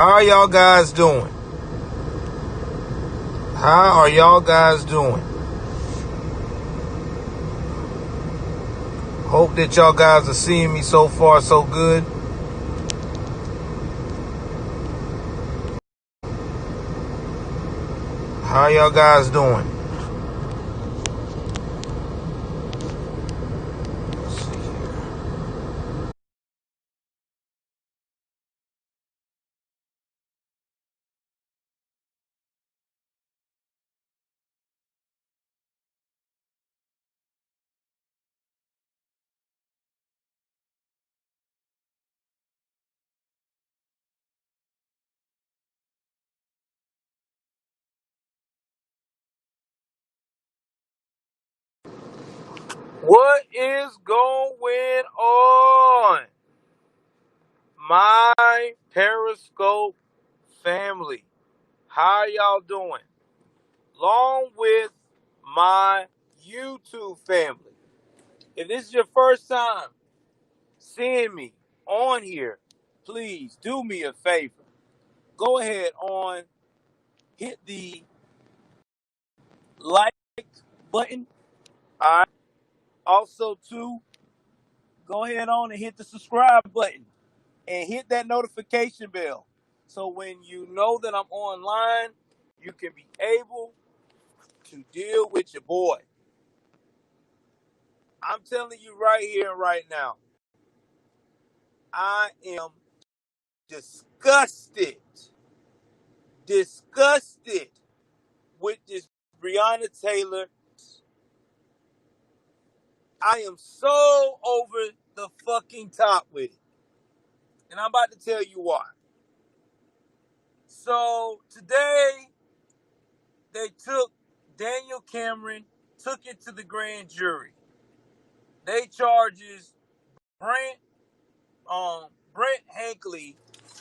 How are y'all guys doing? How are y'all guys doing? Hope that y'all guys are seeing me so far so good. How y'all guys doing? Let's see here. What is going on? My Periscope family. How y'all doing? Along with my YouTube family. If this is your first time seeing me on here, please do me a favor. Go ahead on, hit the like button. All right. Also, too, go ahead on and hit the subscribe button and hit that notification bell. So when you know that I'm online, you can be able to deal with your boy. I'm telling you right here and right now, I am disgusted, disgusted with this Breonna Taylor. I am so over the fucking top with it. And I'm about to tell you why. So today they took Daniel Cameron, took it to the grand jury. They charges Brent Brent Hankley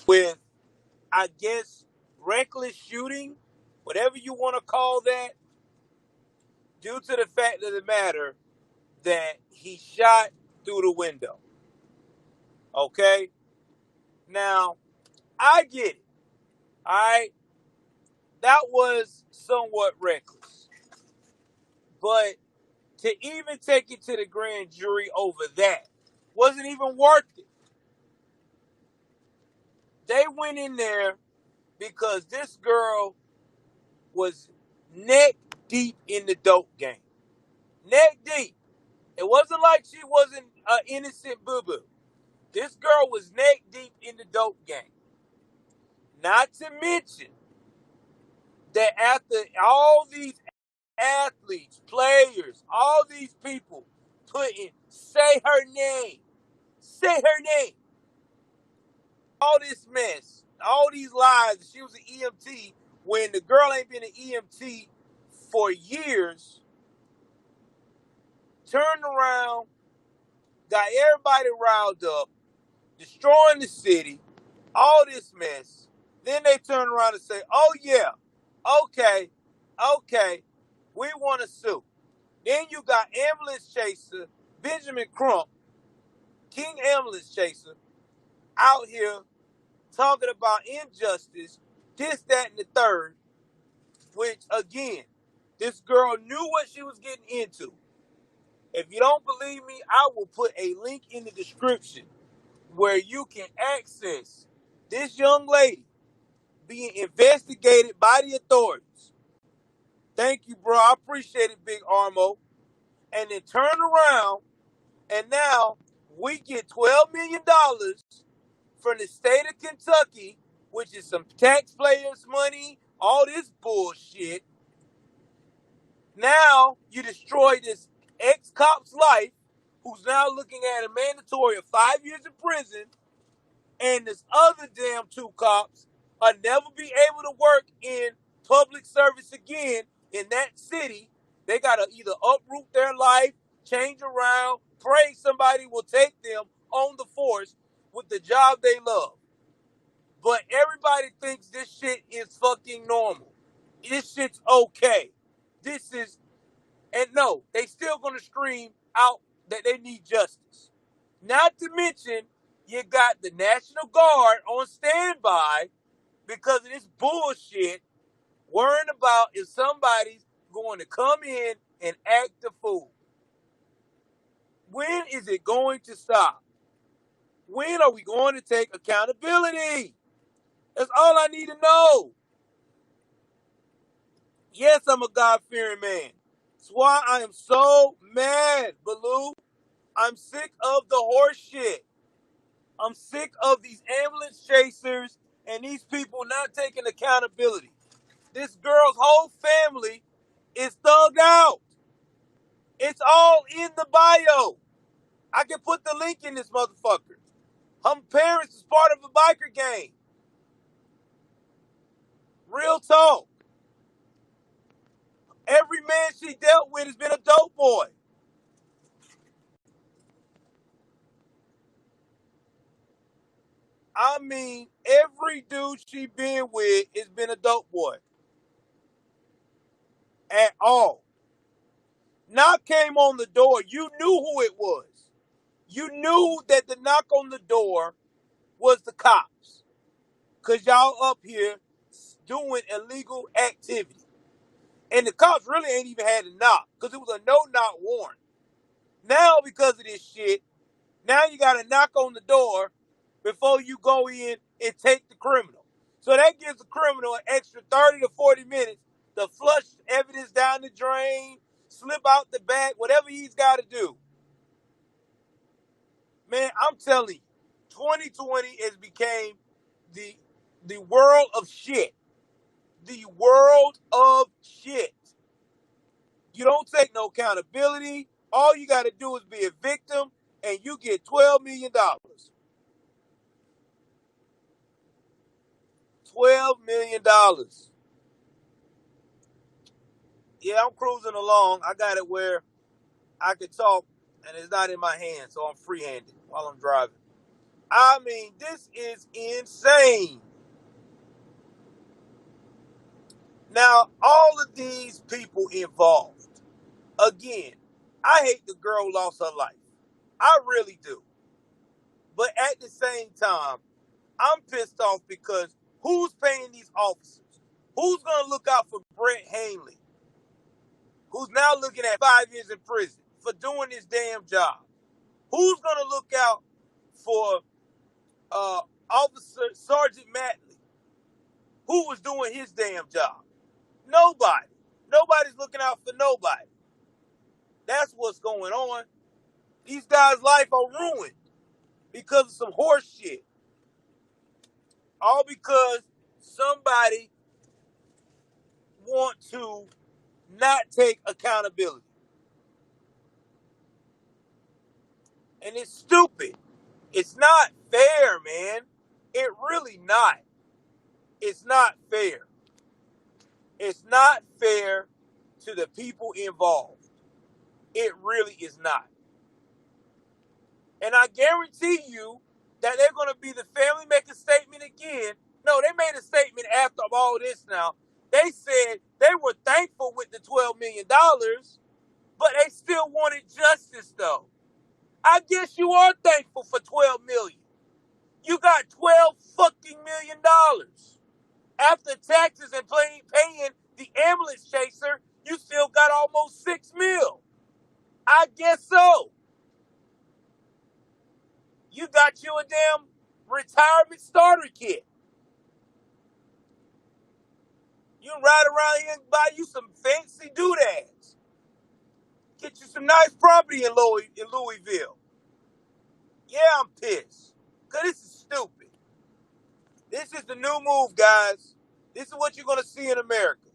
with, I guess, reckless shooting, whatever you want to call that, due to the fact of the matter that he shot through the window. Okay? Now, I get it. All right? That was somewhat reckless. But to even take it to the grand jury over that wasn't even worth it. They went in there because this girl was neck deep in the dope game. Neck deep. It wasn't like she wasn't an innocent boo-boo. This girl was neck deep in the dope game. Not to mention that after all these athletes, players, all these people putting, say her name, all this mess, all these lies, she was an EMT when the girl ain't been an EMT for years, turned around, got everybody riled up, destroying the city, all this mess. Then they turn around and say, oh yeah, okay, we want to sue. Then you got ambulance chaser Benjamin Crump, King ambulance chaser, out here talking about injustice, this, that, and the third, which again, this girl knew what she was getting into. If you don't believe me, I will put a link in the description where you can access this young lady being investigated by the authorities. Thank you, bro. I appreciate it, Big Armo. And then turn around, and now we get $12 million from the state of Kentucky, which is some taxpayers' money, all this bullshit. Now you destroy this ex-cop's life, who's now looking at a mandatory of 5 years in prison, and this other damn two cops will never be able to work in public service again in that city. They got to either uproot their life, change around, pray somebody will take them on the force with the job they love. But everybody thinks this shit is fucking normal. This shit's okay. This is, and no, they still gonna scream out that they need justice. Not to mention, you got the National Guard on standby because of this bullshit, worrying about if somebody's going to come in and act the fool. When is it going to stop? When are we going to take accountability? That's all I need to know. Yes, I'm a God-fearing man. That's why I am so mad, Baloo. I'm sick of the horse shit. I'm sick of these ambulance chasers and these people not taking accountability. This girl's whole family is thugged out. It's all in the bio. I can put the link in this motherfucker. Her parents is part of a biker gang. Real talk. Every man she dealt with has been a dope boy. I mean, every dude she been with has been a dope boy. At all. Knock came on the door. You knew who it was. You knew that the knock on the door was the cops. Because y'all up here doing illegal activity. And the cops really ain't even had to knock. Because it was a no-knock warrant. Now, because of this shit, now you got to knock on the door before you go in and take the criminal. So that gives the criminal an extra 30 to 40 minutes to flush evidence down the drain, slip out the back, whatever he's got to do. Man, I'm telling you, 2020 has became the world of shit. The world of shit. You don't take no accountability. All you got to do is be a victim, and you get $12 million. $12 million. Yeah, I'm cruising along. I got it where I can talk, and it's not in my hand, so I'm free-handed while I'm driving. I mean, this is insane. Now, all of these people involved, again, I hate the girl who lost her life. I really do. But at the same time, I'm pissed off because who's paying these officers? Who's going to look out for Brett Hanley, who's now looking at 5 years in prison for doing his damn job? Who's going to look out for Officer Sergeant Matley, who was doing his damn job? Nobody. Nobody's looking out for nobody. That's what's going on. These guys' life are ruined because of some horse shit. All because somebody want to not take accountability. And it's stupid. It's not fair, man. It really not. It's not fair. It's not fair to the people involved. It really is not. And I guarantee you that they're going to be the family make a statement again. No, they made a statement after all this now. They said they were thankful with the $12 million, but they still wanted justice, though. I guess you are thankful for $12 million. You got $12 fucking million. After taxes and paying the ambulance chaser, you still got almost $6 million. I guess so. You got you a damn retirement starter kit. You ride around here and buy you some fancy doodads. Get you some nice property in Louisville. Yeah, I'm pissed. Because this is stupid. This is the new move, guys. This is what you're going to see in America.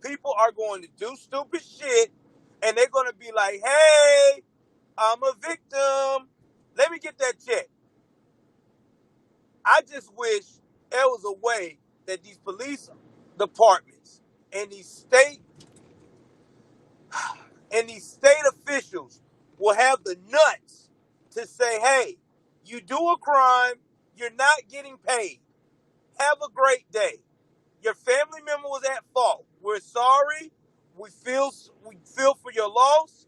People are going to do stupid shit, and they're going to be like, hey, I'm a victim. Let me get that check. I just wish there was a way that these police departments and these state officials will have the nuts to say, hey, you do a crime, you're not getting paid. Have a great day. Your family member was at fault. We're sorry. We feel for your loss.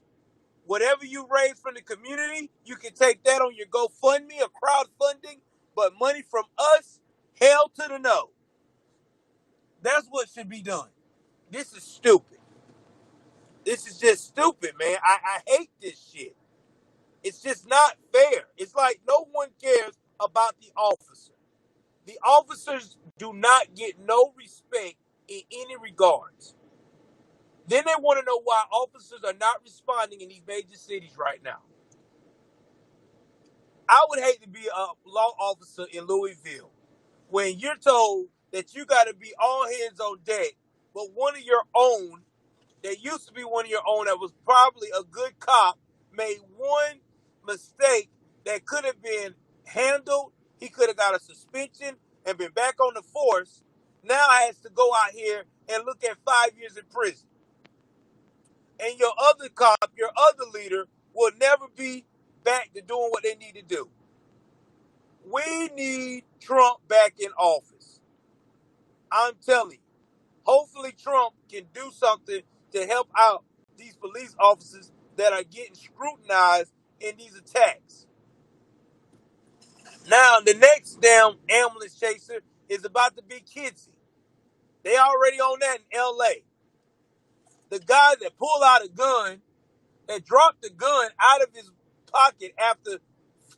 Whatever you raise from the community, you can take that on your GoFundMe or crowdfunding. But money from us, hell to the no. That's what should be done. This is stupid. This is just stupid, man. I hate this shit. It's just not fair. It's like no one cares about the officer. The officers do not get no respect in any regards. Then they want to know why officers are not responding in these major cities right now. I would hate to be a law officer in Louisville when you're told that you got to be all hands on deck, but one of your own, that used to be one of your own, that was probably a good cop, made one mistake that could have been handled. He could have got a suspension and been back on the force. Now has to go out here and look at 5 years in prison. And your other cop, your other leader, will never be back to doing what they need to do. We need Trump back in office. I'm telling you. Hopefully Trump can do something to help out these police officers that are getting scrutinized in these attacks. Now, the next damn ambulance chaser is about to be Kinsey. They already on that in L.A. The guy that pulled out a gun, that dropped the gun out of his pocket after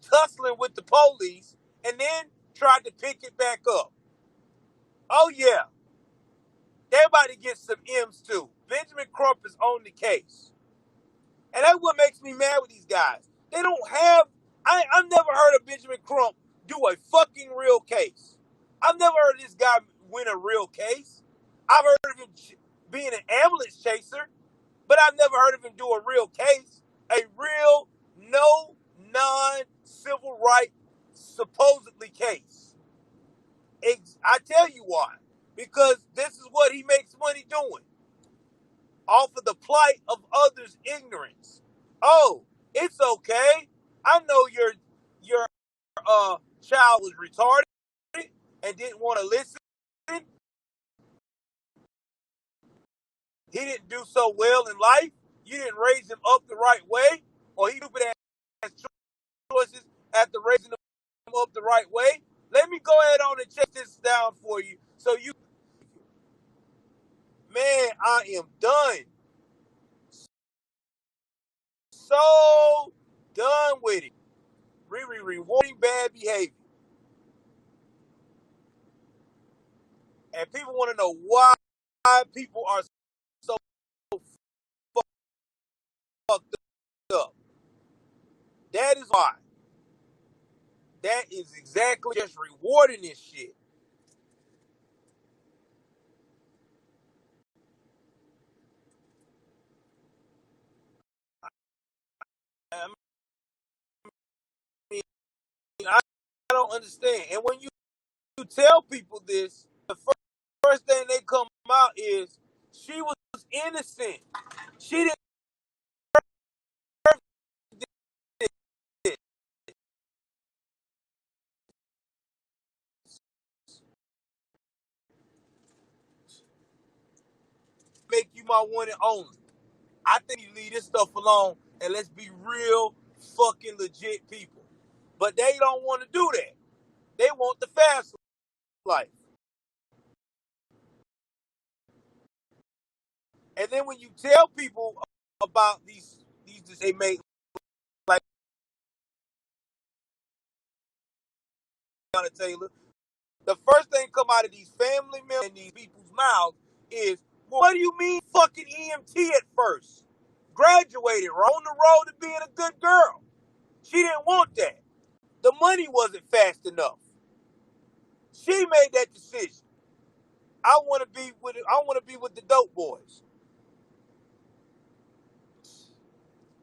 tussling with the police, and then tried to pick it back up. Oh, yeah. They're about to get some M's, too. Benjamin Crump is on the case. And that's what makes me mad with these guys. They don't have... I've never heard of Benjamin Crump do a fucking real case. I've never heard of this guy win a real case. I've heard of him being an ambulance chaser, but I've never heard of him do a real case. A real, no, non-civil right, supposedly case. I tell you why. Because this is what he makes money doing. Off of the plight of others' ignorance. Oh, it's okay. I know your child was retarded and didn't want to listen. He didn't do so well in life. You didn't raise him up the right way, or he stupid ass choices after raising him up the right way. Let me go ahead on and check this down for you. So you, man, I am done. So done with it. Rewarding bad behavior. And people want to know why people are so fucked up. That is why. That is exactly just rewarding this shit. I mean, I don't understand. And when you tell people this, the first thing they come out is she was innocent. She didn't make you my one and only. I think you leave this stuff alone and let's be real fucking legit people. But they don't want to do that. They want the fast life. And then when you tell people about these they make, like Taylor, the first thing come out of these family members and these people's mouths is, well, what do you mean fucking EMT at first? Graduated, or on the road to being a good girl. She didn't want that. The money wasn't fast enough. She made that decision. I want to be with the dope boys.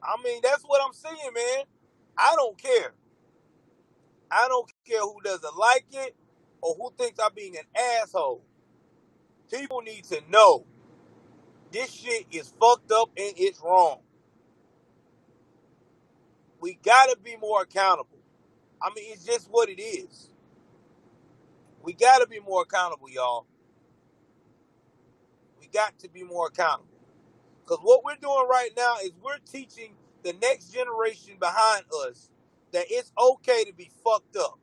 I mean, that's what I'm saying, man. I don't care. I don't care who doesn't like it or who thinks I'm being an asshole. People need to know this shit is fucked up and it's wrong. We gotta be more accountable. I mean, it's just what it is. We gotta be more accountable, y'all. We got to be more accountable. Because what we're doing right now is we're teaching the next generation behind us that it's okay to be fucked up.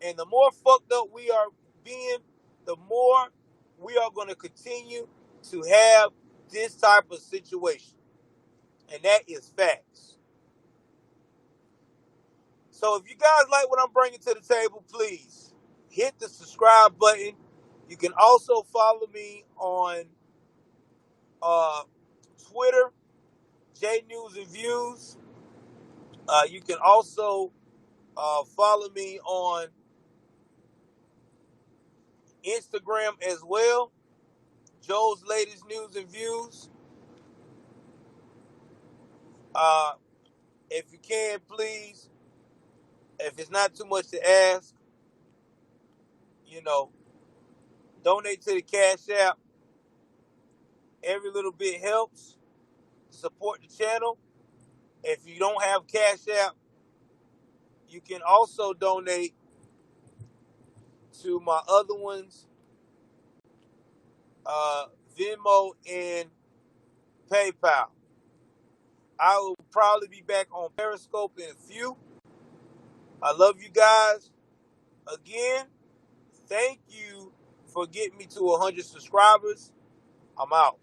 And the more fucked up we are being, the more we are going to continue to have this type of situation. And that is facts. So if you guys like what I'm bringing to the table, please hit the subscribe button. You can also follow me on Twitter, J News and Views. You can also follow me on Instagram as well, Joe's Latest News and Views. If you can, please, if it's not too much to ask, donate to the Cash App. Every little bit helps to support the channel. If you don't have Cash App, you can also donate to my other ones, Venmo and PayPal. I will probably be back on Periscope in a few. I love you guys. Again, thank you for getting me to 100 subscribers. I'm out.